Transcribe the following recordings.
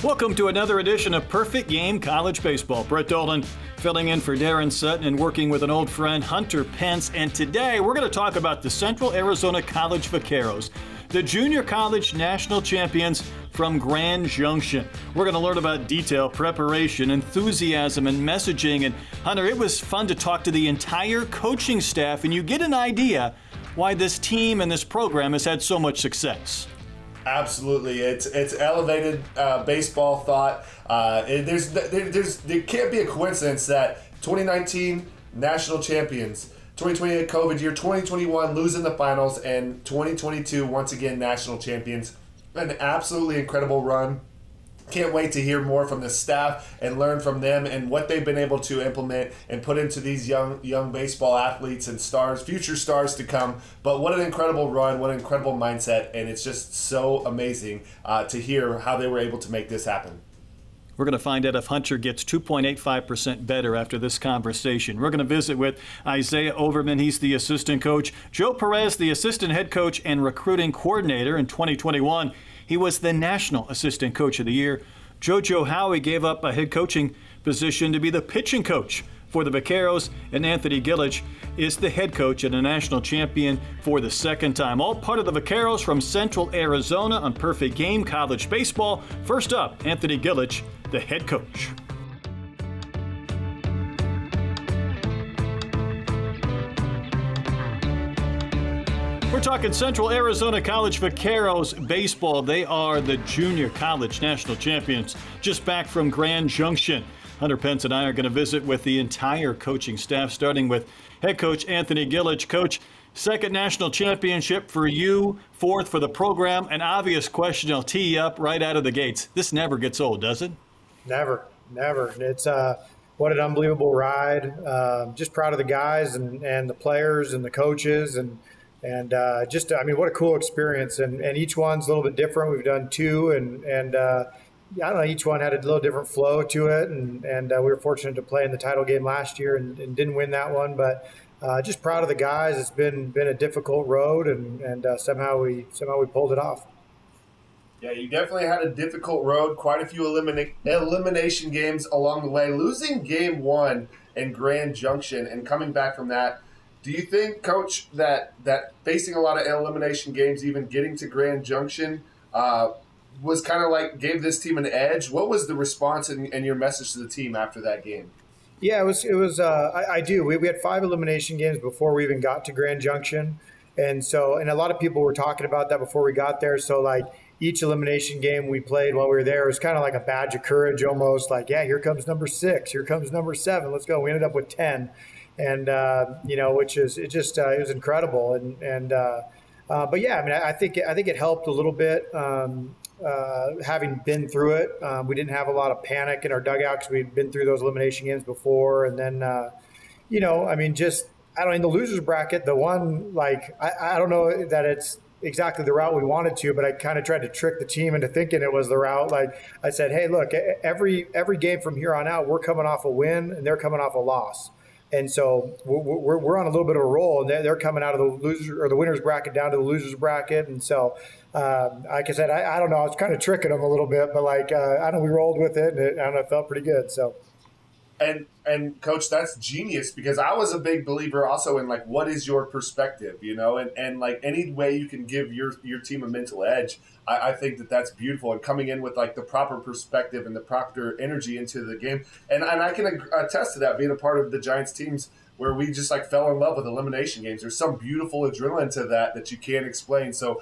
Welcome to another edition of Perfect Game College Baseball. Brett Dolan filling in for Darren Sutton and working with an old friend, Hunter Pence. And today we're going to talk about the Central Arizona College Vaqueros, the junior college national champions from Grand Junction. We're going to learn about detail, preparation, enthusiasm, and messaging. And Hunter, it was fun to talk to the entire coaching staff, and you get an idea why this team and this program has had so much success. Absolutely, it's elevated baseball thought. There can't be a coincidence that 2019 national champions, 2020 COVID year, 2021 losing the finals, and 2022 once again national champions. An absolutely incredible run. Can't wait to hear more from the staff and learn from them and what they've been able to implement and put into these young baseball athletes and stars, future stars to come. But what an incredible run, what an incredible mindset, and it's just so amazing to hear how they were able to make this happen. We're going to find out if Hunter gets 2.85% better after this conversation. We're going to visit with Isaiah Overman. He's the assistant coach. Joe Perez, the assistant head coach and recruiting coordinator in 2021. He was the National Assistant Coach of the Year. JoJo Howie gave up a head coaching position to be the pitching coach for the Vaqueros, and Anthony Gilich is the head coach and a national champion for the second time. All part of the Vaqueros from Central Arizona on Perfect Game College Baseball. First up, Anthony Gilich, the head coach. We're talking Central Arizona College Vaqueros baseball. They are the junior college national champions, just back from Grand Junction. Hunter Pence and I are going to visit with the entire coaching staff, starting with head coach Anthony Gilich. Coach, second national championship for you, fourth for the program. An obvious question, I'll tee you up right out of the gates. This never gets old, does it? Never. It's what an unbelievable ride. Just proud of the guys and the players and the coaches and what a cool experience. And each one's a little bit different. We've done two, and I don't know, each one had a little different flow to it. And we were fortunate to play in the title game last year and didn't win that one. But just proud of the guys. It's been a difficult road, and somehow we pulled it off. Yeah, you definitely had a difficult road, quite a few elimination games along the way. Losing game one in Grand Junction and coming back from that, do you think, Coach, that facing a lot of elimination games, even getting to Grand Junction, was kind of like gave this team an edge? What was the response and your message to the team after that game? Yeah, it was. I do. We had 5 elimination games before we even got to Grand Junction, and a lot of people were talking about that before we got there. So like each elimination game we played while we were there was kind of like a badge of courage, almost like, yeah, here comes number 6, here comes number 7, let's go. We ended up with 10. And which is it was incredible, but yeah, I mean, I think it helped a little bit having been through it. We didn't have a lot of panic in our dugout because we'd been through those elimination games before, and then I mean, just I don't know, in the losers bracket, the one like I don't know that it's exactly the route we wanted to, but I kind of tried to trick the team into thinking it was the route. Like I said, hey, look, every game from here on out, we're coming off a win and they're coming off a loss. And so we're on a little bit of a roll, and they're coming out of the loser or the winners bracket down to the losers bracket. And so, like I said, I don't know. I was kind of tricking them a little bit, but I don't know, we rolled with it, and it felt pretty good. So. And Coach, that's genius, because I was a big believer also in like, what is your perspective, and like any way you can give your team a mental edge. I think that's beautiful, and coming in with like the proper perspective and the proper energy into the game. And I can attest to that, being a part of the Giants teams where we just like fell in love with elimination games. There's some beautiful adrenaline to that you can't explain. So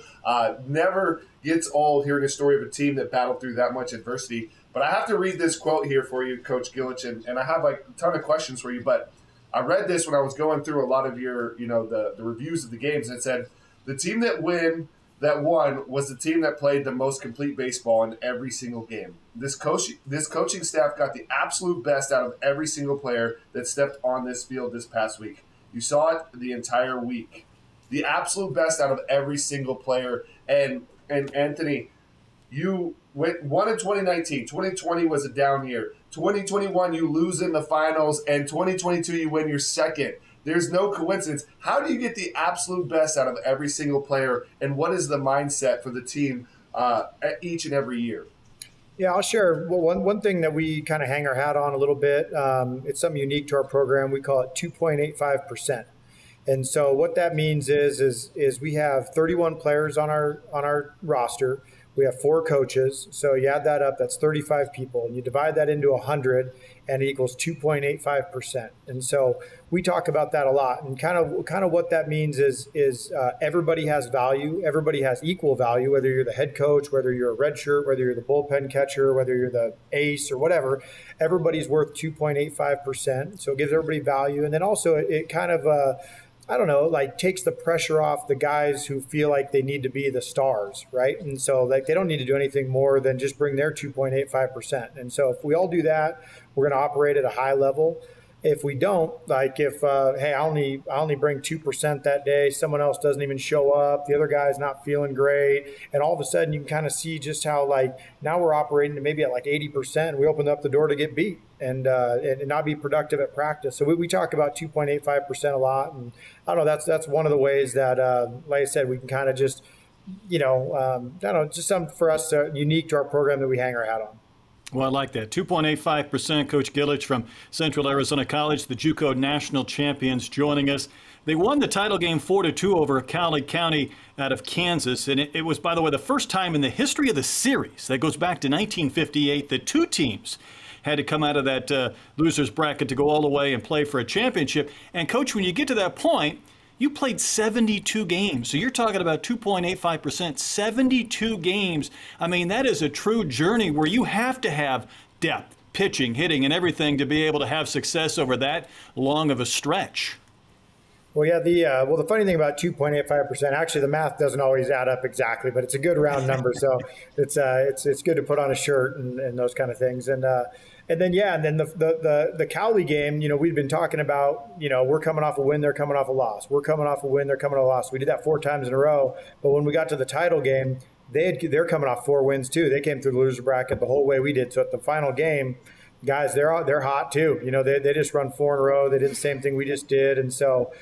never gets old hearing a story of a team that battled through that much adversity. But I have to read this quote here for you, Coach Gilich, and I have like a ton of questions for you. But I read this when I was going through a lot of your, the reviews of the games, and it said the team that won was the team that played the most complete baseball in every single game. This coaching staff got the absolute best out of every single player that stepped on this field this past week. You saw it the entire week. The absolute best out of every single player. And Anthony, you won in 2019. 2020 was a down year. 2021, you lose in the finals. And 2022, you win your second there's no coincidence. How do you get the absolute best out of every single player, and what is the mindset for the team each and every year? Yeah, I'll share. Well, one thing that we kind of hang our hat on a little bit. It's something unique to our program. We call it 2.85%. And so what that means is we have 31 players on our roster. We have 4 coaches. So you add that up, that's 35 people. And you divide that into 100, and it equals 2.85%. And so we talk about that a lot. And kind of what that means is everybody has value. Everybody has equal value, whether you're the head coach, whether you're a red shirt, whether you're the bullpen catcher, whether you're the ace or whatever. Everybody's worth 2.85%. So it gives everybody value. And then also it kind of I don't know, like takes the pressure off the guys who feel like they need to be the stars, right? And so like they don't need to do anything more than just bring their 2.85%. And so if we all do that, we're going to operate at a high level. If we don't, like if hey, I only bring 2% that day, someone else doesn't even show up, the other guy's not feeling great, and all of a sudden you can kind of see just how like now we're operating maybe at like 80%. We open up the door to get beat and not be productive at practice. So we talk about 2.85% a lot, and I don't know, that's one of the ways that like I said, we can kind of just I don't know, just something for us unique to our program that we hang our hat on. Well, I like that. 2.85%. Coach Gilich from Central Arizona College, the JUCO national champions, joining us. They won the title game 4-2 over Cowley County out of Kansas. And it was, by the way, the first time in the history of the series, that goes back to 1958, that 2 teams had to come out of that loser's bracket to go all the way and play for a championship. And, Coach, when you get to that point, you played 72 games. So you're talking about 2.85%, 72 games. I mean, that is a true journey where you have to have depth, pitching, hitting, and everything to be able to have success over that long of a stretch. Well, yeah, the funny thing about 2.85%, actually the math doesn't always add up exactly, but it's a good round number. So it's good to put on a shirt and those kind of things. And then the Cowley game, we've been talking about, we're coming off a win, they're coming off a loss. We're coming off a win, they're coming off a loss. We did that 4 times in a row. But when we got to the title game, they're coming off 4 wins too. They came through the loser bracket the whole way we did. So at the final game, guys, they're hot too. They just run 4 in a row. They did the same thing we just did. And so,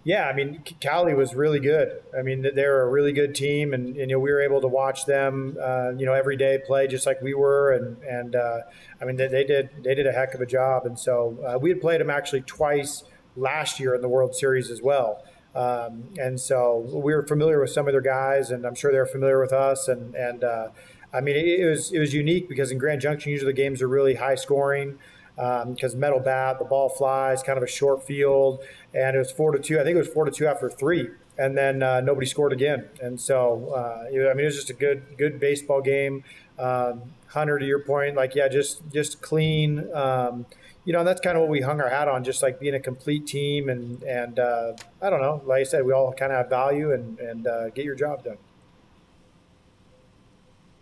yeah, I mean, Cowley was really good. I mean, they're a really good team, and we were able to watch them, every day play just like we were, and I mean, they did a heck of a job. And so we had played them actually twice last year in the World Series as well. And so we were familiar with some of their guys, and I'm sure they're familiar with us. And I mean, it was unique because in Grand Junction, usually the games are really high scoring. Because metal bat, the ball flies, kind of a short field, and it was 4-2. I think it was 4-2 after 3, and then nobody scored again. And so, I mean, it was just a good baseball game. Hunter, to your point, like, yeah, just clean. And that's kind of what we hung our hat on, just like being a complete team. And I don't know, like I said, we all kind of have value and get your job done.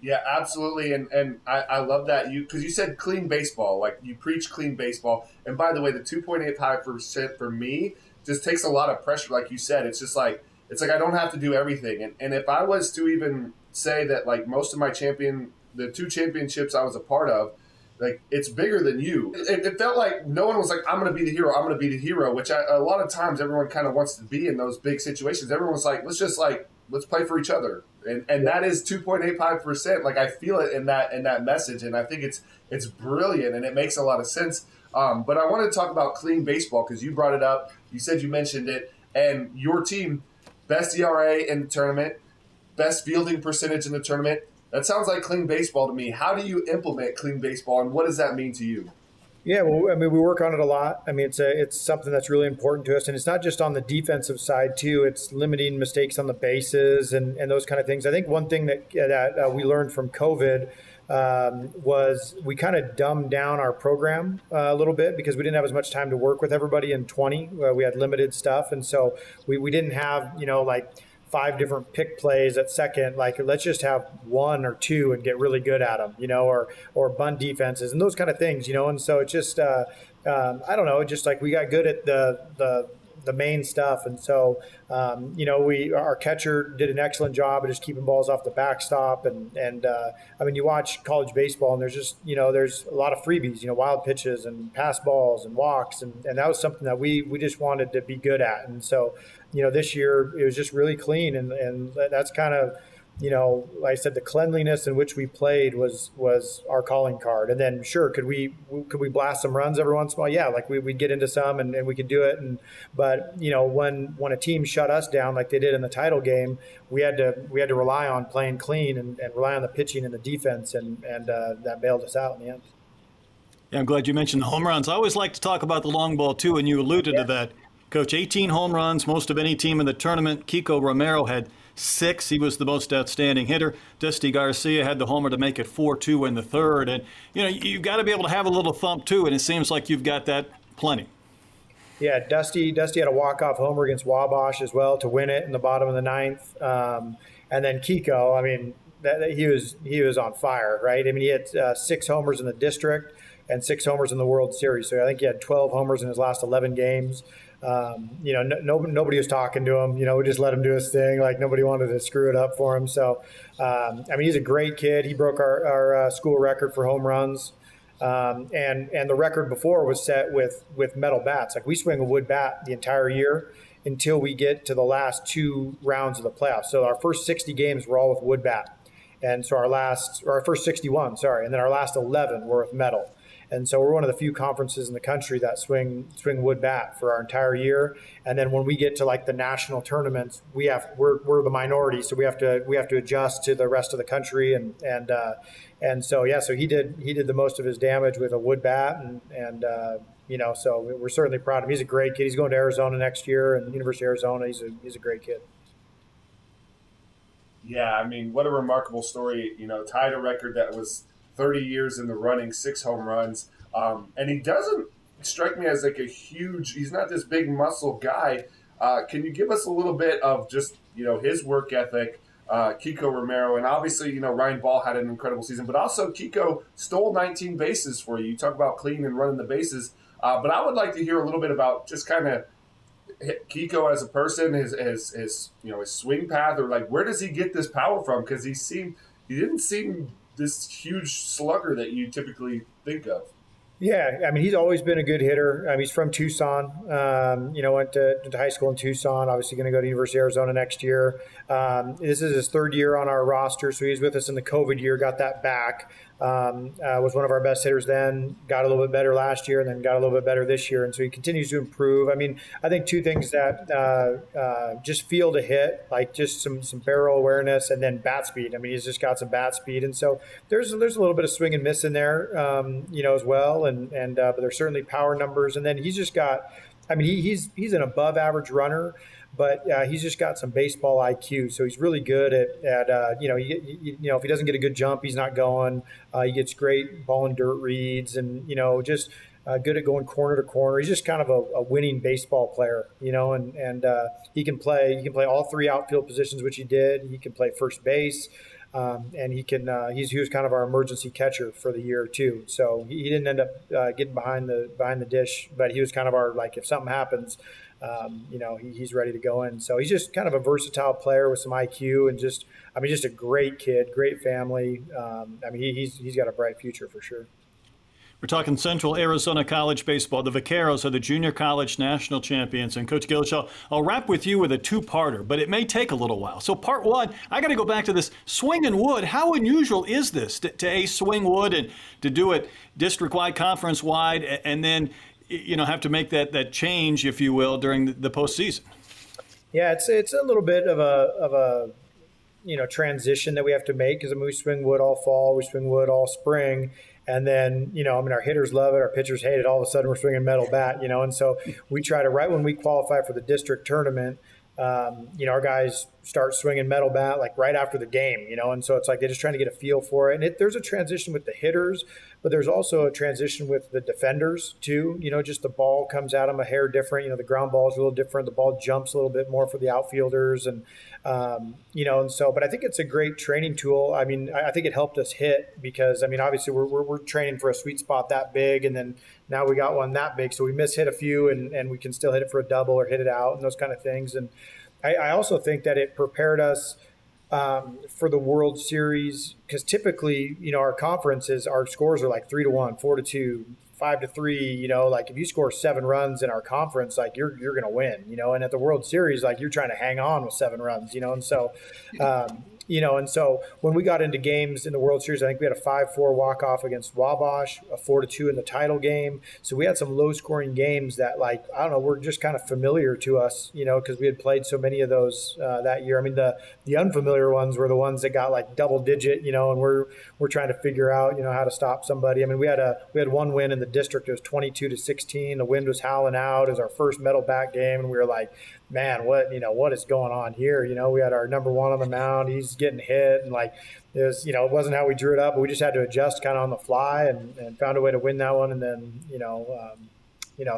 Yeah, absolutely, and I love that because you said clean baseball, like you preach clean baseball. And by the way, the 2.85% for me just takes a lot of pressure, like you said. It's like I don't have to do everything. And if I was to even say that, like most of the 2 championships I was a part of, like it's bigger than you. It felt like no one was like, I'm going to be the hero. I'm going to be the hero, which a lot of times everyone kind of wants to be in those big situations. Everyone's like, let's play for each other. And that is 2.85%. Like I feel it in that message, and I think it's brilliant and it makes a lot of sense. But I want to talk about clean baseball because you brought it up. You said you mentioned it, and your team, best ERA in the tournament, best fielding percentage in the tournament. That sounds like clean baseball to me. How do you implement clean baseball, and what does that mean to you? Yeah, well, I mean, we work on it a lot. I mean, it's something that's really important to us, and it's not just on the defensive side too. It's limiting mistakes on the bases and those kind of things. I think one thing that we learned from COVID was we kind of dumbed down our program a little bit because we didn't have as much time to work with everybody in 20. We had limited stuff, and so we didn't have like 5 different pick plays at second. Like, let's just have 1 or 2 and get really good at them, or bunt defenses and those kind of things, And so it's just, I don't know, just like we got good at the the main stuff. And so, our catcher did an excellent job of just keeping balls off the backstop. And I mean, you watch college baseball and there's just, there's a lot of freebies, wild pitches and pass balls and walks. And that was something that we just wanted to be good at. And so, this year it was just really clean. And that's kind of, like I said, the cleanliness in which we played was our calling card. And then, sure, could we blast some runs every once in a while? Yeah, like we'd get into some and we could do it. But when a team shut us down like they did in the title game, we had to rely on playing clean and rely on the pitching and the defense, and that bailed us out in the end. Yeah, I'm glad you mentioned the home runs. I always like to talk about the long ball too, and you alluded to that. Coach, 18 home runs, most of any team in the tournament. Kiko Romero had 6. He was the most outstanding hitter. Dusty Garcia had the homer to make it 4-2 in the third. And, you've got to be able to have a little thump, too, and it seems like you've got that plenty. Yeah, Dusty had a walk-off homer against Wabash as well to win it in the bottom of the ninth. And then Kiko, I mean, he was on fire, right? I mean, he had 6 homers in the district and 6 homers in the World Series. So I think he had 12 homers in his last 11 games. Nobody was talking to him. We just let him do his thing. Like nobody wanted to screw it up for him. So, I mean, he's a great kid. He broke our school record for home runs. And the record before was set with metal bats. Like we swing a wood bat the entire year until we get to the last 2 rounds of the playoffs. So our first 60 games were all with wood bat. And so our first 61, and then our last 11 were with metal. And so we're one of the few conferences in the country that swing wood bat for our entire year. And then when we get to like the national tournaments, we're the minority, so we have to adjust to the rest of the country. And so he did the most of his damage with a wood bat, and so we're certainly proud of him. He's a great kid. He's going to Arizona next year, and University of Arizona. He's a great kid. Yeah, I mean, what a remarkable story. Tied a record that was 30 years in the running, 6 home runs. And he doesn't strike me as like he's not this big muscle guy. Can you give us a little bit of just, his work ethic, Kiko Romero, and obviously, Ryan Ball had an incredible season, but also Kiko stole 19 bases for you. You talk about clean and running the bases. But I would like to hear a little bit about just kind of Kiko as a person, his swing path, or like, where does he get this power from? Because he didn't seem this huge slugger that you typically think of. Yeah, I mean, he's always been a good hitter. He's from Tucson. Went to high school in Tucson. Obviously, going to go to University of Arizona next year. This is his 3rd year on our roster, so he's with us in the COVID year. Got that back. Was one of our best hitters then. Got a little bit better last year, and then got a little bit better this year. And so he continues to improve. I mean, I think 2 things that just feel to hit, like just some barrel awareness, and then bat speed. I mean, he's just got some bat speed, and so there's a little bit of swing and miss in there, as well. But there's certainly power numbers, and then he's just got. I mean, he's an above average runner, but he's just got some baseball IQ. So he's really good at if he doesn't get a good jump, he's not going. He gets great ball and dirt reads, and just good at going corner to corner. He's just kind of a winning baseball player, and he can play all 3 outfield positions, which he did. He can play first base. And he was kind of our emergency catcher for the year too. So he didn't end up getting behind the dish, but he was kind of our, like, if something happens, he's ready to go in. So he's just kind of a versatile player with some IQ, and just a great kid, great family. He's got a bright future for sure. We're talking Central Arizona College baseball. The Vaqueros are the junior college national champions. And Coach Gilich, I'll wrap with you with a 2-parter, but it may take a little while. So part 1, I got to go back to this swinging wood. How unusual is this to swing wood and to do it district-wide, conference-wide, and then have to make that change, if you will, during the postseason? Yeah, it's a little bit of a transition that we have to make, because we swing wood all fall, we swing wood all spring. And then, our hitters love it, our pitchers hate it. All of a sudden, we're swinging metal bat, and so we try to, right when we qualify for the district tournament, our guys start swinging metal bat like right after the game, and so it's like they're just trying to get a feel for it. And there's a transition with the hitters, but there's also a transition with the defenders too. Just the ball comes at them a hair different. The ground ball is a little different. The ball jumps a little bit more for the outfielders, and but I think it's a great training tool. I mean, I think it helped us hit because, I mean, obviously we're training for a sweet spot that big, and then now we got one that big, so we hit a few, and we can still hit it for a double or hit it out and those kind of things. And I also think that it prepared us for the World Series, because typically, our conferences, our scores are like 3-1, 4-2, 5-3. Like if you score 7 runs in our conference, like you're going to win. And at the World Series, like you're trying to hang on with 7 runs. And so when we got into games in the World Series, I think we had a 5-4 walk-off against Wabash, a 4-2 in the title game. So we had some low-scoring games that, like, I don't know, were just kind of familiar to us, because we had played so many of those that year. I mean, the unfamiliar ones were the ones that got like double-digit, and we're trying to figure out, how to stop somebody. I mean, we had one win in the district. It was 22-16. The wind was howling out. It was our first metal bat game, and we were like, man, what is going on here? We had our number one on the mound. He's getting hit, and like it was, it wasn't how we drew it up, but we just had to adjust kind of on the fly and found a way to win that one. And then,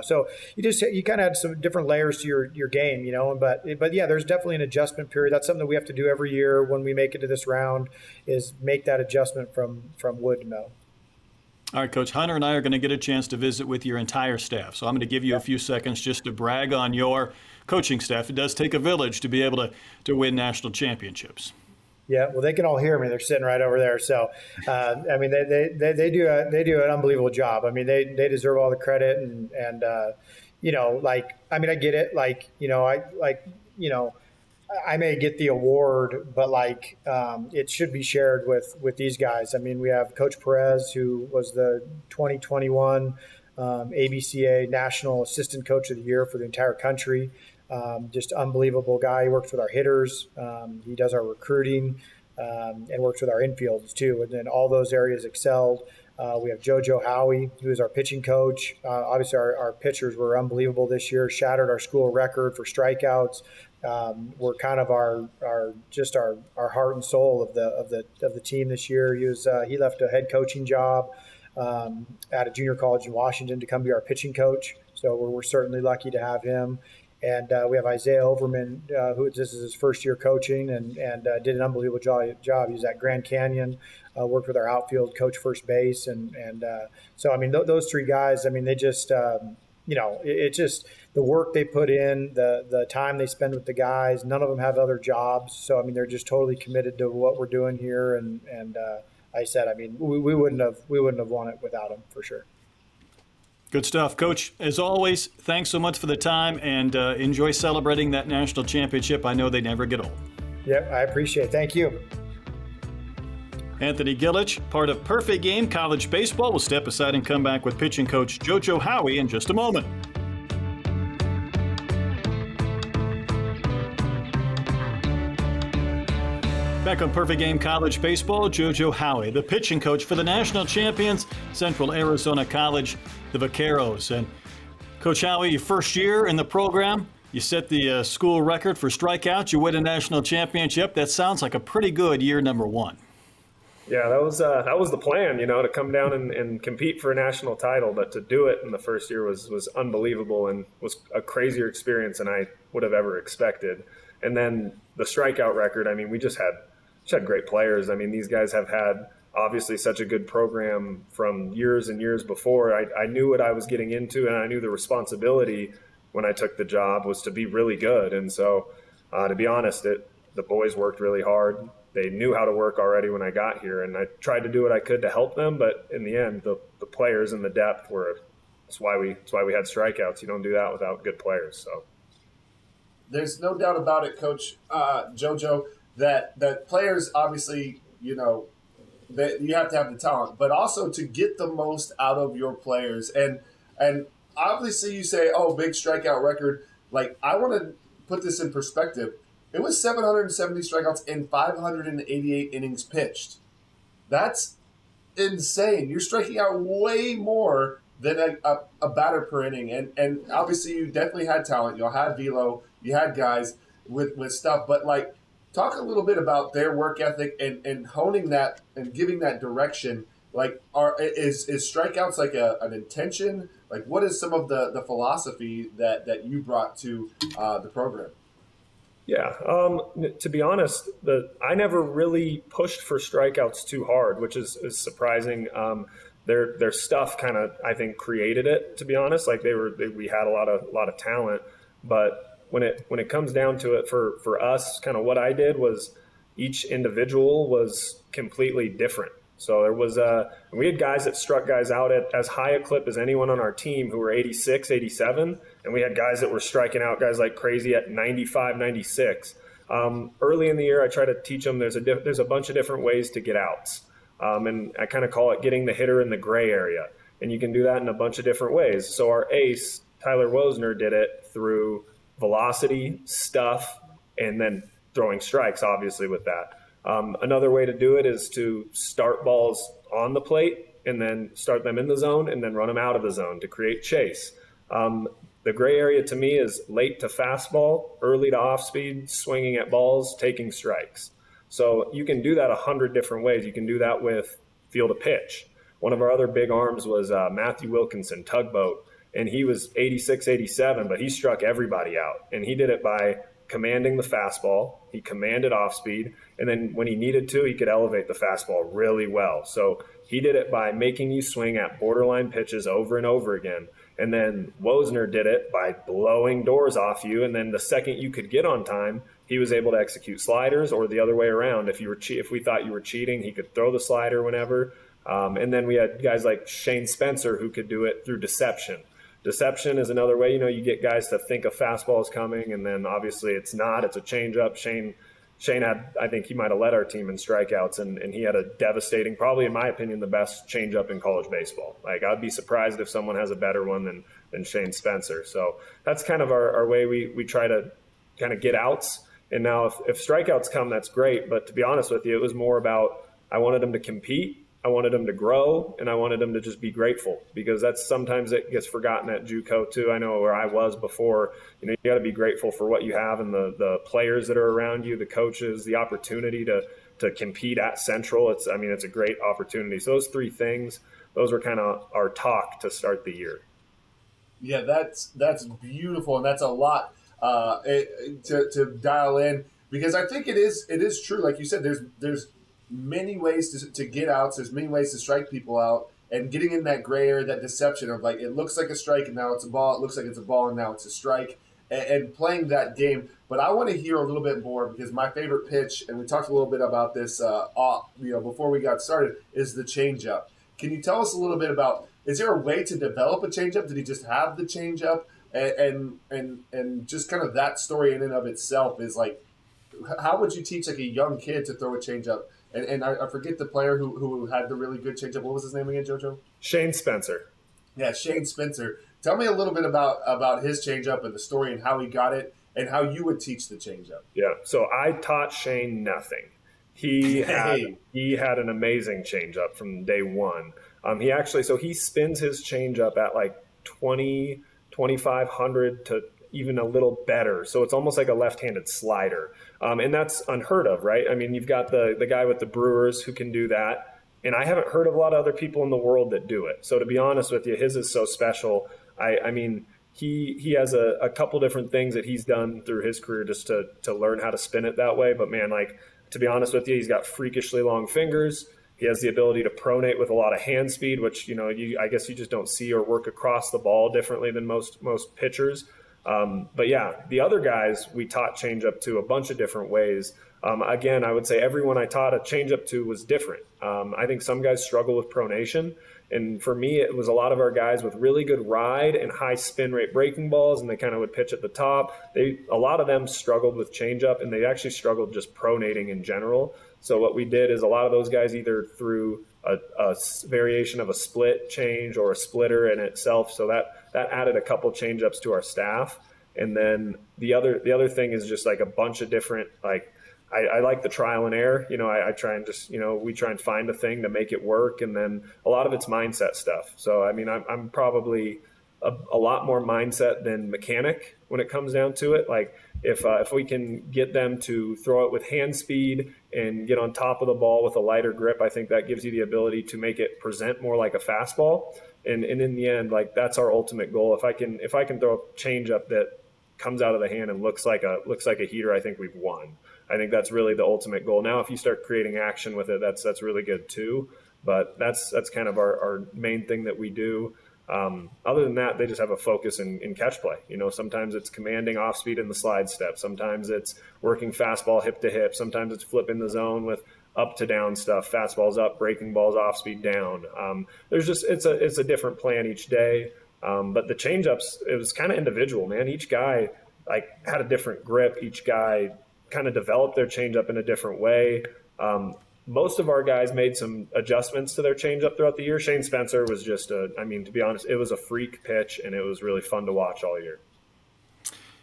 so you kind of had some different layers to your game, but yeah, there's definitely an adjustment period. That's something that we have to do every year when we make it to this round, is make that adjustment from wood to metal. All right, Coach, Hunter and I are going to get a chance to visit with your entire staff. So I'm going to give you a few seconds just to brag on your coaching staff. It does take a village to be able to win national championships. Yeah, well, they can all hear me. They're sitting right over there. So, I mean, they do an unbelievable job. I mean, they deserve all the credit, and I get it. I may get the award, but it should be shared with these guys. I mean, we have Coach Perez, who was the 2021 ABCA National Assistant Coach of the Year for the entire country. Just unbelievable guy. He works with our hitters. He does our recruiting and works with our infields too. And then all those areas excelled. We have JoJo Howie, who is our pitching coach. Obviously, our pitchers were unbelievable this year. Shattered our school record for strikeouts. Were kind of our heart and soul of the team this year. He left a head coaching job at a junior college in Washington to come be our pitching coach. So we're certainly lucky to have him. And we have Isaiah Overman, who this is his first year coaching, and did an unbelievable job. He was at Grand Canyon, worked with our outfield, coach first base, and so I mean those 3 guys. I mean they just it's just the work they put in, the time they spend with the guys. None of them have other jobs, so I mean they're just totally committed to what we're doing here. And I said, I mean we wouldn't have won it without them for sure. Good stuff. Coach, as always, thanks so much for the time, and enjoy celebrating that national championship. I know they never get old. Yep, I appreciate it. Thank you. Anthony Gilich, part of Perfect Game College Baseball, will step aside and come back with pitching coach JoJo Howie in just a moment. Back on Perfect Game College Baseball, JoJo Howie, the pitching coach for the national champions, Central Arizona College, the Vaqueros. And Coach Howie, your first year in the program, you set the school record for strikeouts. You win a national championship. That sounds like a pretty good year number 1. Yeah, that was the plan, to come down and compete for a national title. But to do it in the first year was unbelievable and was a crazier experience than I would have ever expected. And then the strikeout record, I mean, we just had great players. I mean, these guys have had obviously such a good program from years and years before. I knew what I was getting into, and I knew the responsibility when I took the job was to be really good. And so, to be honest, the boys worked really hard. They knew how to work already when I got here, and I tried to do what I could to help them. But in the end, the players and the depth that's why we had strikeouts. You don't do that without good players. So there's no doubt about it, Coach JoJo, that players obviously, that you have to have the talent, but also to get the most out of your players. And obviously you say, oh, big strikeout record. Like, I want to put this in perspective. It was 770 strikeouts in 588 innings pitched. That's insane. You're striking out way more than a batter per inning. And obviously you definitely had talent. You had velo. You had guys with stuff. But, talk a little bit about their work ethic and honing that and giving that direction Like, is strikeouts like an intention? Like, what is some of the philosophy that you brought to the program? Yeah, to be honest, I never really pushed for strikeouts too hard, which is surprising. Their stuff kind of, I think, created it. To be honest, like we had a lot of talent, but when it comes down to it, for us, kind of what I did was each individual was completely different. So there was we had guys that struck guys out at as high a clip as anyone on our team who were 86, 87. And we had guys that were striking out guys like crazy at 95, 96. Early in the year, I try to teach them there's a bunch of different ways to get outs. And I kind of call it getting the hitter in the gray area. And you can do that in a bunch of different ways. So our ace, Tyler Wosner, did it through velocity, stuff, and then throwing strikes, obviously, with that. Another way to do it is to start balls on the plate and then start them in the zone and then run them out of the zone to create chase. The gray area to me is late to fastball, early to off speed, swinging at balls, taking strikes. So you can do that 100 different ways. You can do that with field a pitch. One of our other big arms was Matthew Wilkinson, tugboat, and he was 86, 87, but he struck everybody out. And he did it by commanding the fastball. He commanded off speed. And then when he needed to, he could elevate the fastball really well. So he did it by making you swing at borderline pitches over and over again. And then Wosner did it by blowing doors off you. And then the second you could get on time, he was able to execute sliders, or the other way around. If we thought you were cheating, he could throw the slider whenever. And then we had guys like Shane Spencer who could do it through deception. Deception is another way, you get guys to think a fastball is coming, and then obviously it's not. It's a changeup. Shane had, I think he might have led our team in strikeouts, and he had a devastating, probably in my opinion, the best changeup in college baseball. Like, I'd be surprised if someone has a better one than Shane Spencer. So that's kind of our way we try to kind of get outs. And now if strikeouts come, that's great. But to be honest with you, it was more about I wanted them to compete. I wanted them to grow, and I wanted them to just be grateful, because that's sometimes it gets forgotten at JUCO too. I know where I was before, you got to be grateful for what you have and the players that are around you, the coaches, the opportunity to compete at Central. It's a great opportunity. So those three things, those were kind of our talk to start the year. Yeah, that's beautiful, and that's a lot to dial in, because I think it is true. Like you said, there's many ways to get outs. There's many ways to strike people out, and getting in that gray area, that deception of like, it looks like a strike and now it's a ball. It looks like it's a ball and now it's a strike, and playing that game. But I want to hear a little bit more, because my favorite pitch, and we talked a little bit about this, before we got started, is the changeup. Can you tell us a little bit about? Is there a way to develop a changeup? Did he just have the changeup? And just kind of that story in and of itself is like, how would you teach like a young kid to throw a changeup? And I forget the player who had the really good changeup. What was his name again, JoJo? Shane Spencer. Yeah, Shane Spencer. Tell me a little bit about his changeup and the story and how he got it and how you would teach the changeup. Yeah, so I taught Shane nothing. He had an amazing changeup from day one. He spins his changeup at like 2,500 to even a little better. So it's almost like a left-handed slider. And that's unheard of, right? I mean, you've got the guy with the Brewers who can do that. And I haven't heard of a lot of other people in the world that do it. So to be honest with you, his is so special. He has a couple different things that he's done through his career just to learn how to spin it that way. But man, like, to be honest with you, he's got freakishly long fingers. He has the ability to pronate with a lot of hand speed, which, I guess you just don't see or work across the ball differently than most pitchers. But yeah, the other guys we taught changeup to a bunch of different ways. Again, I would say everyone I taught a changeup to was different. I think some guys struggle with pronation. And for me, it was a lot of our guys with really good ride and high spin rate breaking balls, and they kind of would pitch at the top. A lot of them struggled with changeup, and they actually struggled just pronating in general. So what we did is a lot of those guys either threw a variation of a split change or a splitter in itself. So that added a couple changeups to our staff. And then the other thing is just like a bunch of different, like, I like the trial and error. I try and just, we try and find a thing to make it work. And then a lot of it's mindset stuff. So, I'm probably a lot more mindset than mechanic when it comes down to it. Like if we can get them to throw it with hand speed and get on top of the ball with a lighter grip, I think that gives you the ability to make it present more like a fastball. And in the end, like that's our ultimate goal. If I can throw a changeup that comes out of the hand and looks like a heater, I think we've won. I think that's really the ultimate goal. Now, if you start creating action with it, that's really good too. But that's kind of our main thing that we do. Other than that, they just have a focus in catch play. You know, sometimes it's commanding off speed in the slide step. Sometimes it's working fastball hip to hip. Sometimes it's flipping the zone with up to down stuff, fastballs up, breaking balls off speed down. It's a different plan each day. But the changeups, it was kind of individual, man. Each guy like had a different grip. Each guy kind of developed their changeup in a different way. Most of our guys made some adjustments to their changeup throughout the year. Shane Spencer was just to be honest, it was a freak pitch, and it was really fun to watch all year.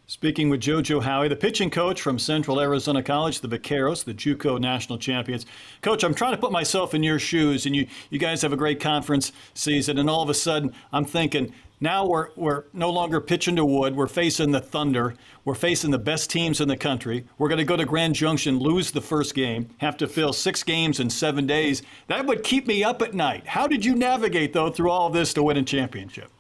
Speaking with JoJo Howie, the pitching coach from Central Arizona College, the Vaqueros, the JUCO national champions. Coach, I'm trying to put myself in your shoes, and you guys have a great conference season, and all of a sudden I'm thinking, now we're no longer pitching to wood. We're facing the Thunder. We're facing the best teams in the country. We're going to go to Grand Junction, lose the first game, have to fill 6 games in 7 days. That would keep me up at night. How did you navigate, though, through all of this to win a championship?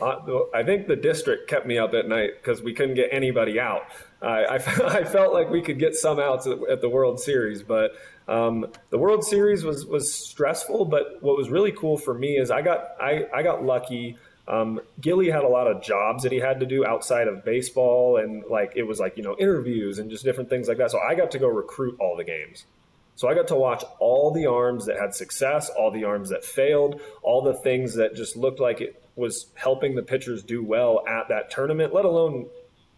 I think the district kept me up at night because we couldn't get anybody out. I felt like we could get some outs at the World Series, but the World Series was stressful. But what was really cool for me is I got lucky. Gilly had a lot of jobs that he had to do outside of baseball, and it was interviews and just different things like that. So I got to go recruit all the games. So I got to watch all the arms that had success, all the arms that failed, all the things that just looked like it was helping the pitchers do well at that tournament, let alone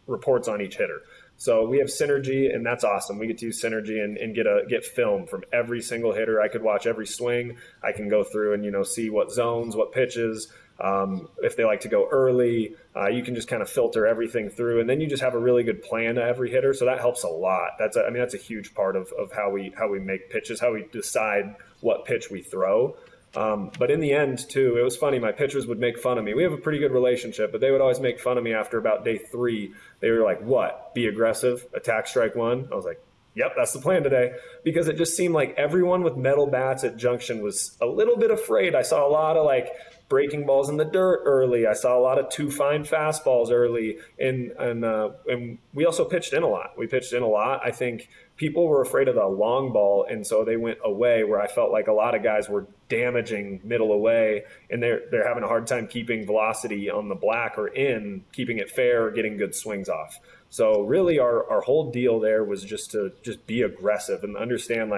reports on each hitter. So we have Synergy, and that's awesome. We get to use Synergy and get film from every single hitter. I could watch every swing. I can go through and see what zones, what pitches. If they like to go early, you can just kind of filter everything through, and then you just have a really good plan to every hitter. So that helps a lot. That's a huge part of how we make pitches, how we decide what pitch we throw. But in the end, too, it was funny. My pitchers would make fun of me. We have a pretty good relationship, but they would always make fun of me after about day 3. They were like, "What? Be aggressive, attack strike 1?" I was like, "Yep, that's the plan today," because it just seemed like everyone with metal bats at Junction was a little bit afraid. I saw a lot of breaking balls in the dirt early. I saw a lot of too fine fastballs early, and we also pitched in a lot. We pitched in a lot. I think people were afraid of the long ball, and so they went away, where I felt like a lot of guys were damaging middle away, and they're having a hard time keeping velocity on the black or in, keeping it fair, or getting good swings off. So really our whole deal there was just to be aggressive and understand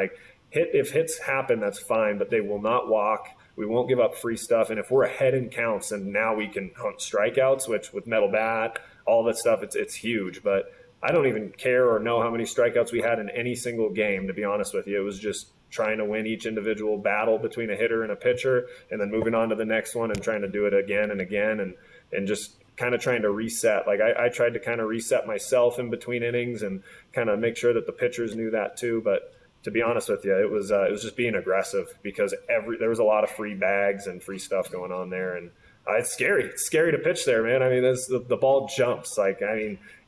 if hits happen, that's fine, but they will not walk. We won't give up free stuff. And if we're ahead in counts, and now we can hunt strikeouts, which with metal bat, all that stuff, it's huge. But I don't even care or know how many strikeouts we had in any single game, to be honest with you. It was just trying to win each individual battle between a hitter and a pitcher, and then moving on to the next one and trying to do it again and again, and just kind of trying to reset. I tried to kind of reset myself in between innings and kind of make sure that the pitchers knew that too. But to be honest with you, it was just being aggressive, because there was a lot of free bags and free stuff going on there, and it's scary. It's scary to pitch there, man. I mean, the ball jumps.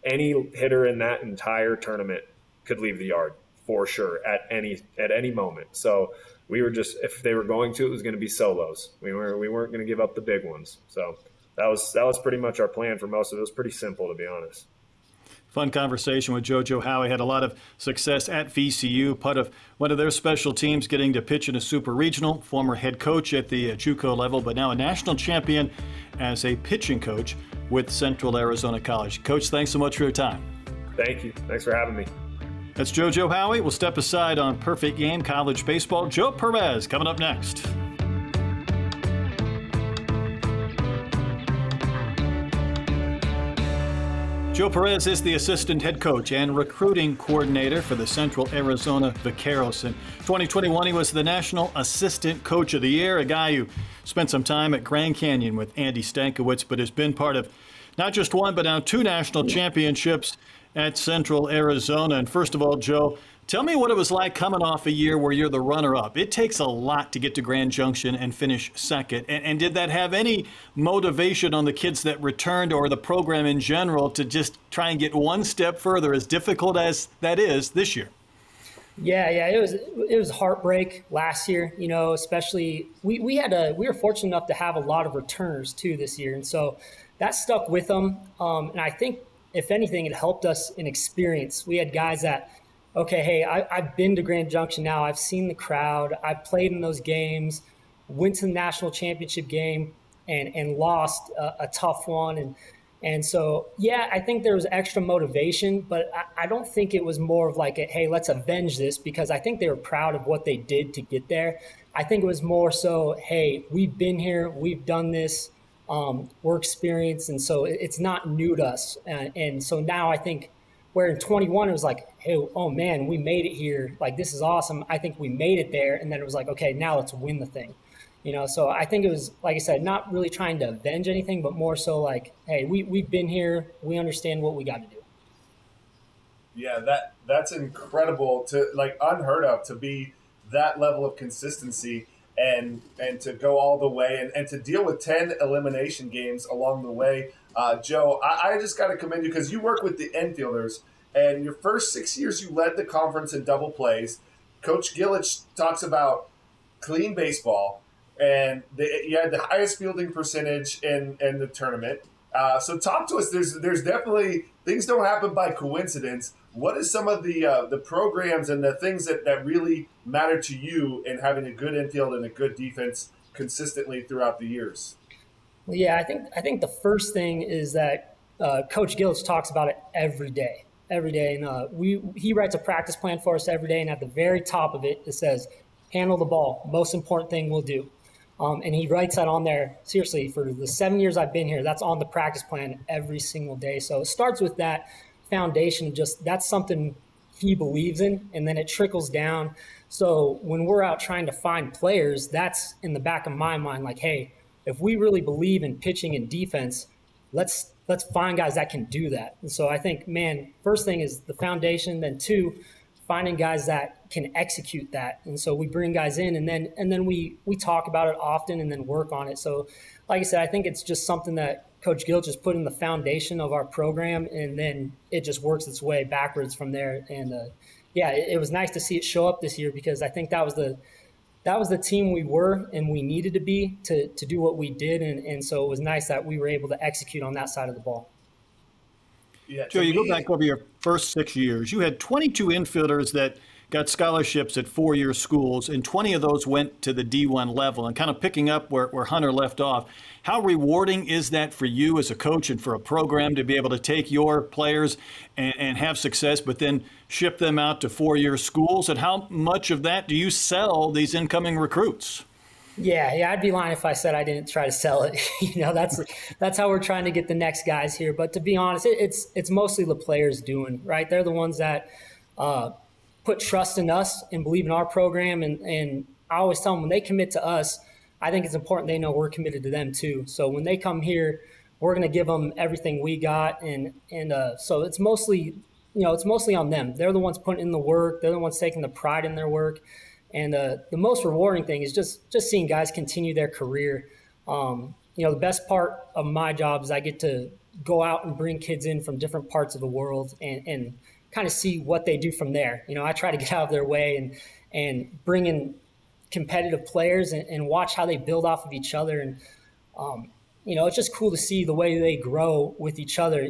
Any hitter in that entire tournament could leave the yard for sure at any moment. So we were just, if they were going to, it was going to be solos. We weren't going to give up the big ones. So that was pretty much our plan for most of it. It was pretty simple, to be honest. Fun conversation with JoJo Howie. Had a lot of success at VCU, part of one of their special teams, getting to pitch in a super regional, former head coach at the JUCO level, but now a national champion as a pitching coach with Central Arizona College. Coach, thanks so much for your time. Thank you. Thanks for having me. That's JoJo Howie. We'll step aside on Perfect Game College Baseball. Joe Perez coming up next. Joe Perez is the assistant head coach and recruiting coordinator for the Central Arizona Vaqueros. In 2021, he was the National Assistant Coach of the Year, a guy who spent some time at Grand Canyon with Andy Stankiewicz, but has been part of not just one, but now 2 national championships at Central Arizona. And first of all, Joe, Tell me what it was like coming off a year where you're the runner-up. It takes a lot to get to Grand Junction and finish second. And did that have any motivation on the kids that returned or the program in general to just try and get one step further, as difficult as that is this year? Yeah, it was heartbreak last year, especially we were fortunate enough to have a lot of returners too this year. And so that stuck with them. And I think if anything, it helped us in experience. We had guys that, okay, hey, I've been to Grand Junction now. I've seen the crowd. I've played in those games, went to the national championship game and lost a tough one. And so, yeah, I think there was extra motivation, but I don't think it was more of like, hey, let's avenge this, because I think they were proud of what they did to get there. I think it was more so, hey, we've been here, we've done this, we're experienced, and so it's not new to us. And so now I think where in 21 it was like, hey, oh man, we made it here. Like, this is awesome. I think we made it there. And then it was like, okay, now let's win the thing. So I think it was, like I said, not really trying to avenge anything, but more so like, hey, we've been here. We understand what we got to do. Yeah, that's incredible, to like unheard of, to be that level of consistency and to go all the way and to deal with 10 elimination games along the way. Joe, I just got to commend you because you work with the infielders, and your first 6 years you led the conference in double plays. Coach Gilich talks about clean baseball, and you had the highest fielding percentage in the tournament. So talk to us. There's definitely, things don't happen by coincidence. What is some of the programs and the things that really matter to you in having a good infield and a good defense consistently throughout the years? Well, yeah, I think the first thing is that Coach Gilich talks about it every day. And he writes a practice plan for us every day, and at the very top of it, it says, handle the ball, most important thing we'll do. And he writes that on there, seriously, for the 7 years I've been here, that's on the practice plan every single day. So it starts with that foundation, just that's something he believes in, and then it trickles down. So when we're out trying to find players, that's in the back of my mind, like, hey, if we really believe in pitching and defense, let's find guys that can do that. And so I think, man, first thing is the foundation, then two, finding guys that can execute that. And so we bring guys in, and then we talk about it often and then work on it. So like I said, I think it's just something that Coach Gilich has put in the foundation of our program, and then it just works its way backwards from there. And it was nice to see it show up this year, because I think that was the team we were and we needed to be to do what we did. And so it was nice that we were able to execute on that side of the ball. Yeah, Joe, you go back over your first 6 years. You had 22 infielders that got scholarships at four-year schools, and 20 of those went to the D1 level. And kind of picking up where Hunter left off, how rewarding is that for you as a coach and for a program to be able to take your players and have success, but then ship them out to four-year schools? And how much of that do you sell these incoming recruits? Yeah, I'd be lying if I said I didn't try to sell it. That's how we're trying to get the next guys here. But to be honest, it's mostly the players doing, right? They're the ones that put trust in us and believe in our program. And I always tell them, when they commit to us, I think it's important they know we're committed to them too. So when they come here, we're going to give them everything we got. And so it's mostly on them. They're the ones putting in the work. They're the ones taking the pride in their work. And the most rewarding thing is just seeing guys continue their career. The best part of my job is I get to go out and bring kids in from different parts of the world and kind of see what they do from there. I try to get out of their way and bring in competitive players and watch how they build off of each other. And, it's just cool to see the way they grow with each other.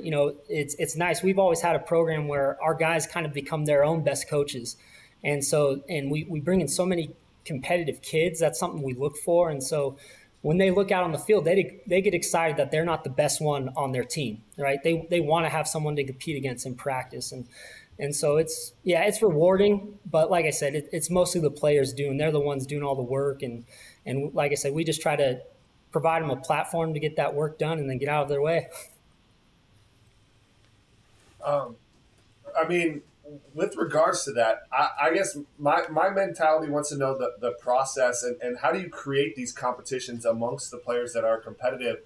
It's nice. We've always had a program where our guys kind of become their own best coaches. And so, we bring in so many competitive kids. That's something we look for. And so when they look out on the field, they get excited that they're not the best one on their team, right? They want to have someone to compete against in practice. And so it's rewarding, but like I said, it's mostly the players doing. They're the ones doing all the work. And like I said, we just try to provide them a platform to get that work done and then get out of their way. With regards to that, I guess my mentality wants to know the process and how do you create these competitions amongst the players that are competitive?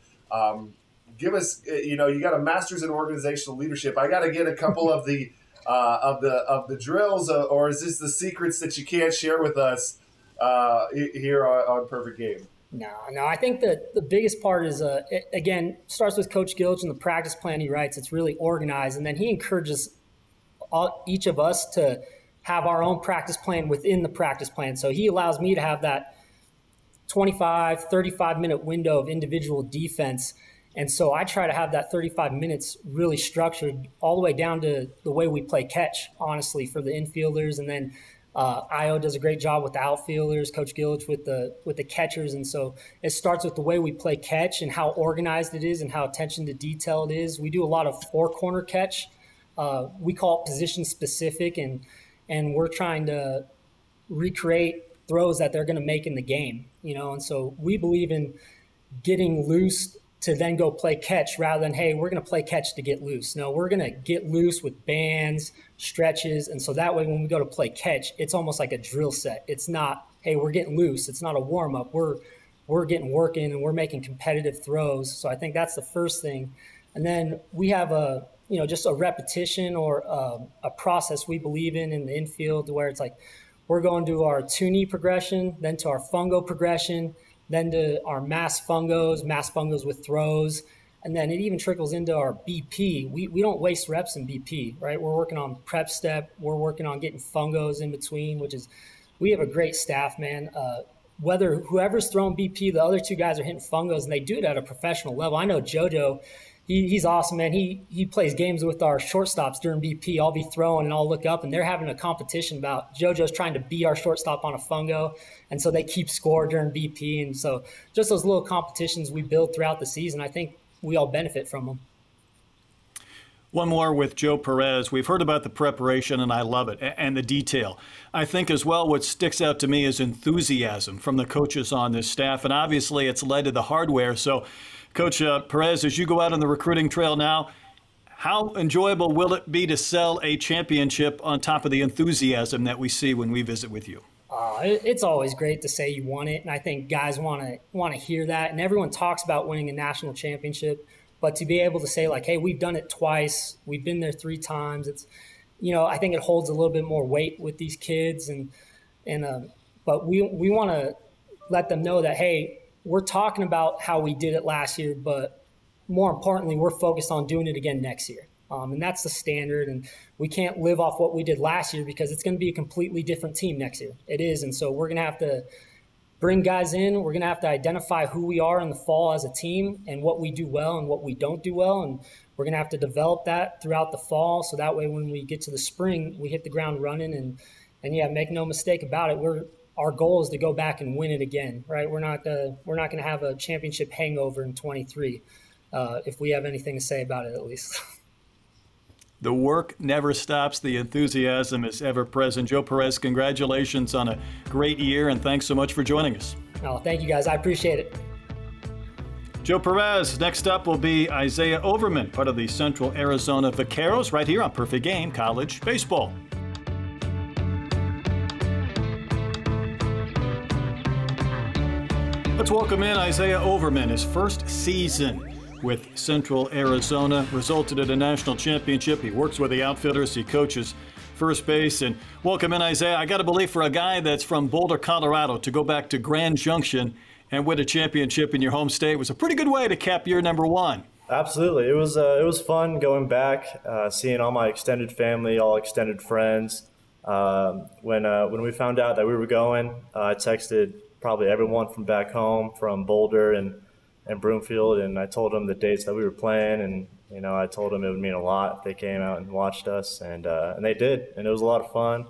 Give us, you got a master's in organizational leadership. I got to get a couple of the of the drills, or is this the secrets that you can't share with us here on Perfect Game? No. I think that the biggest part is, again, starts with Coach Gilich and the practice plan he writes. It's really organized, and then he encourages each of us to have our own practice plan within the practice plan. So he allows me to have that 25, 35-minute window of individual defense. And so I try to have that 35 minutes really structured all the way down to the way we play catch, honestly, for the infielders. And then Io does a great job with the outfielders, Coach Gilich with the catchers. And so it starts with the way we play catch and how organized it is and how attention to detail it is. We do a lot of four-corner catch. We call it position specific, and we're trying to recreate throws that they're going to make in the game, and so we believe in getting loose to then go play catch rather than, hey, we're going to play catch to get loose. No, we're going to get loose with bands, stretches, and so that way when we go to play catch, it's almost like a drill set. It's not, hey, we're getting loose. It's not a warm-up. We're getting work in, and we're making competitive throws. So I think that's the first thing. And then we have just a repetition or a process we believe in the infield, where it's like we're going to our two-knee progression, then to our fungo progression, then to our mass fungos with throws, and then it even trickles into our BP. We don't waste reps in BP, right? We're working on prep step. We're working on getting fungos in between, we have a great staff, man. Whether whoever's throwing BP, the other two guys are hitting fungos, and they do it at a professional level. I know JoJo. He's awesome, man. He plays games with our shortstops during BP. I'll be throwing and I'll look up and they're having a competition about JoJo's trying to beat our shortstop on a fungo. And so they keep score during BP. And so just those little competitions we build throughout the season, I think we all benefit from them. One more with Joe Perez. We've heard about the preparation, and I love it, and the detail. I think as well what sticks out to me is enthusiasm from the coaches on this staff, and obviously it's led to the hardware. So, Coach Perez, as you go out on the recruiting trail now, how enjoyable will it be to sell a championship on top of the enthusiasm that we see when we visit with you? It's always great to say you won it, and I think guys want to hear that, and everyone talks about winning a national championship. But to be able to say, like, hey, we've done it twice, we've been there 3 times, it's, I think it holds a little bit more weight with these kids. But we want to let them know that, hey, we're talking about how we did it last year, but more importantly, we're focused on doing it again next year. And that's the standard. And we can't live off what we did last year because it's going to be a completely different team next year. It is. And so we're going to have to bring guys in. We're going to have to identify who we are in the fall as a team and what we do well and what we don't do well. And we're going to have to develop that throughout the fall. So that way, when we get to the spring, we hit the ground running and yeah, make no mistake about it. Our goal is to go back and win it again, right? We're not going to have a championship hangover in 23 if we have anything to say about it, at least. The work never stops. The enthusiasm is ever present. Joe Perez, congratulations on a great year, and thanks so much for joining us. Oh, thank you, guys. I appreciate it. Joe Perez. Next up will be Isaiah Overman, part of the Central Arizona Vaqueros, right here on Perfect Game College Baseball. Let's welcome in Isaiah Overman. His first season with Central Arizona resulted in a national championship. He works with the outfielders. He coaches first base. And welcome in, Isaiah. I got to believe for a guy that's from Boulder, Colorado, to go back to Grand Junction and win a championship in your home state was a pretty good way to cap year number 1. Absolutely. It was fun going back, seeing all my extended family, all extended friends. When we found out that we were going, I texted probably everyone from back home, from Boulder and Broomfield, and I told them the dates that we were playing, and I told them it would mean a lot if they came out and watched us, and they did, and it was a lot of fun.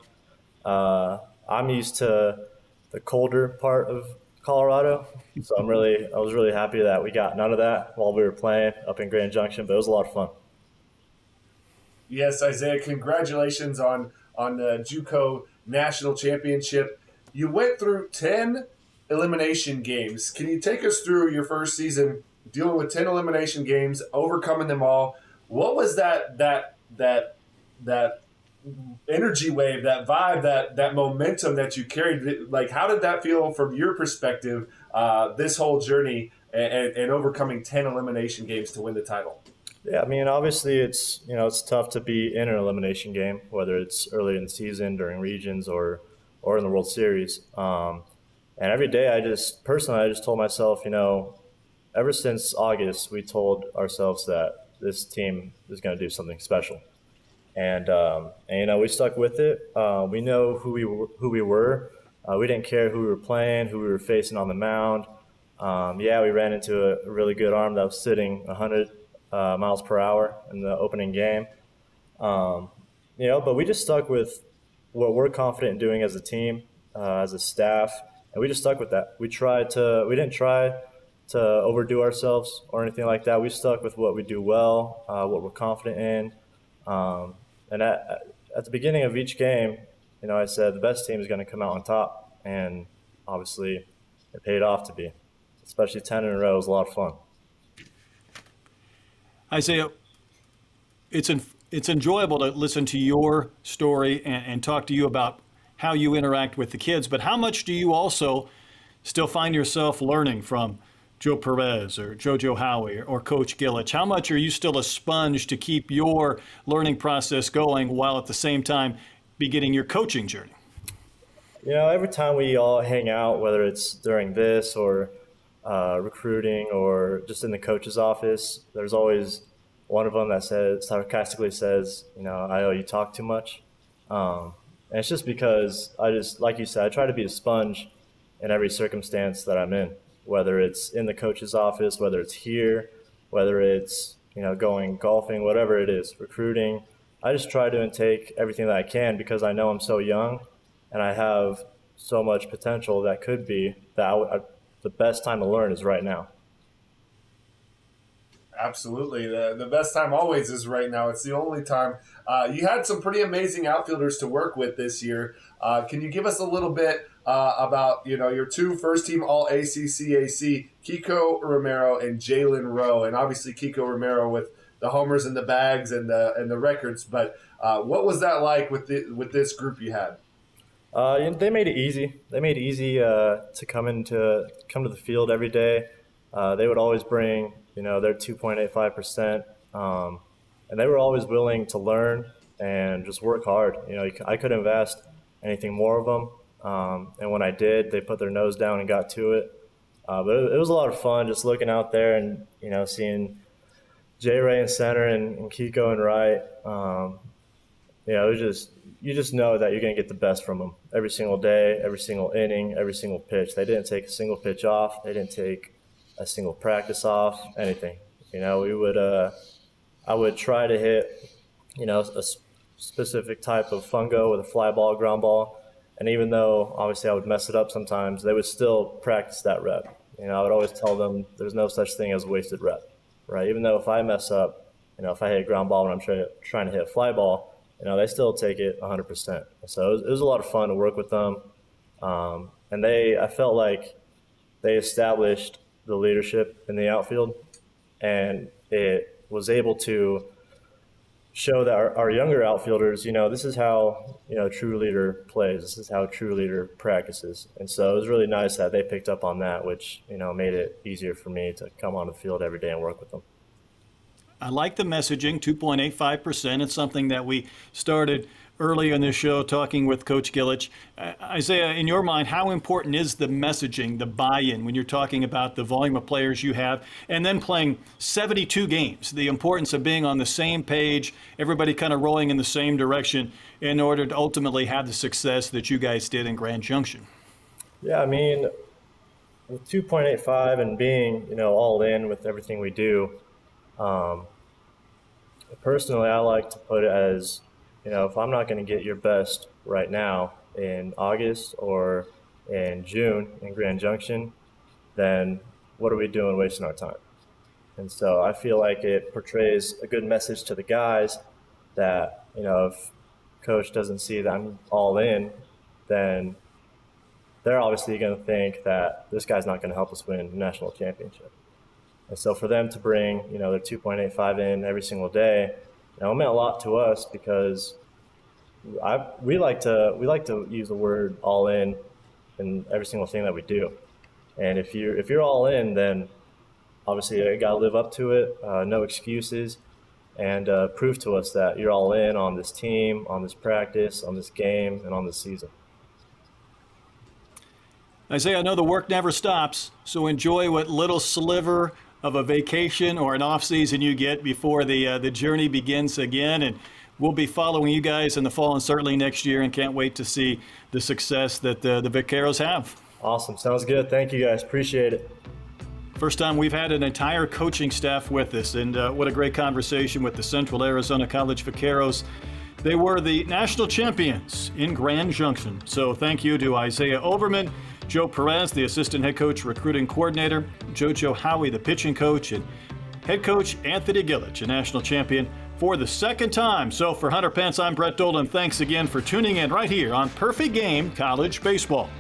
I'm used to the colder part of Colorado, so I was really happy that we got none of that while we were playing up in Grand Junction, but it was a lot of fun. Yes, Isaiah, congratulations on the JUCO National Championship. You went through 10 elimination games. Can you take us through your first season dealing with 10 elimination games, overcoming them all? What was that energy wave, that vibe, that momentum that you carried? Like, how did that feel from your perspective, this whole journey and overcoming 10 elimination games to win the title? Yeah, I mean, obviously it's tough to be in an elimination game, whether it's early in the season, during regions, or in the World Series. And every day I just told myself, ever since August, we told ourselves that this team is going to do something special. And we stuck with it. We know who we were. We didn't care who we were playing, who we were facing on the mound. Yeah, we ran into a really good arm that was sitting 100 miles per hour in the opening game. But we just stuck with what we're confident in doing as a team, as a staff, and we just stuck with that. We didn't try to overdo ourselves or anything like that. We stuck with what we do well, what we're confident in. And at the beginning of each game, I said the best team is going to come out on top, and obviously it paid off to be. Especially 10 in a row was a lot of fun. Isaiah, it's enjoyable to listen to your story and talk to you about how you interact with the kids, but how much do you also still find yourself learning from Joe Perez or JoJo Howie or Coach Gilich? How much are you still a sponge to keep your learning process going while at the same time beginning your coaching journey? Every time we all hang out, whether it's during this or recruiting or just in the coach's office, there's always one of them that sarcastically says, "Io, you talk too much." And it's just because like you said, I try to be a sponge in every circumstance that I'm in, whether it's in the coach's office, whether it's here, whether it's, going golfing, whatever it is, recruiting. I just try to intake everything that I can because I know I'm so young and I have so much potential that could be the best time to learn is right now. Absolutely. The best time always is right now. It's the only time. You had some pretty amazing outfielders to work with this year. Can you give us a little bit about your two first-team All-ACCAC, Kiko Romero and Jalen Rowe, and obviously Kiko Romero with the homers and the bags and the records. But what was that like with this group you had? They made it easy. They made it easy to come to the field every day. They would always bring their 2.85%, and they were always willing to learn and just work hard. I couldn't have asked anything more of them, and when I did, they put their nose down and got to it. But it was a lot of fun just looking out there and seeing J. Ray in center and Kiko in right. It was you just know that you're going to get the best from them every single day, every single inning, every single pitch. They didn't take a single pitch off. They didn't take a single practice off, anything. I would try to hit, a specific type of fungo with a fly ball, ground ball. And even though obviously I would mess it up sometimes, they would still practice that rep. I would always tell them there's no such thing as wasted rep, right? Even though if I mess up, if I hit a ground ball when I'm trying to hit a fly ball, they still take it 100%. So it was a lot of fun to work with them. And I felt like they established the leadership in the outfield, and it was able to show that our younger outfielders, this is how, a true leader plays. This is how a true leader practices. And so it was really nice that they picked up on that, which, made it easier for me to come on the field every day and work with them. I like the messaging, 2.85%. It's something that we started early in the show talking with Coach Gilich. Isaiah, in your mind, how important is the messaging, the buy-in, when you're talking about the volume of players you have, and then playing 72 games, the importance of being on the same page, everybody kind of rolling in the same direction in order to ultimately have the success that you guys did in Grand Junction? Yeah, I mean, with 2.85 and being, all in with everything we do, personally, I like to put it as, if I'm not going to get your best right now in August or in June in Grand Junction, then what are we doing wasting our time? And so I feel like it portrays a good message to the guys that, if coach doesn't see that I'm all in, then they're obviously going to think that this guy's not going to help us win a national championship. And so for them to bring, their 2.85 in every single day, it meant a lot to us because we like to use the word all in every single thing that we do. And if you're all in, then obviously you got to live up to it. No excuses. and prove to us that you're all in on this team, on this practice, on this game, and on this season. Isaiah, I know the work never stops, so enjoy what little sliver of a vacation or an off season you get before the journey begins again. And we'll be following you guys in the fall and certainly next year, and can't wait to see the success that the Vaqueros have. Awesome. Sounds good. Thank you, guys. Appreciate it. First time we've had an entire coaching staff with us, and what a great conversation with the Central Arizona College Vaqueros. They were the national champions in Grand Junction. So thank you to Isaiah Overman, Joe Perez, the assistant head coach recruiting coordinator, JoJo Howie, the pitching coach, and head coach Anthony Gilich, a national champion for the second time. So for Hunter Pence, I'm Brett Dolan. Thanks again for tuning in right here on Perfect Game College Baseball.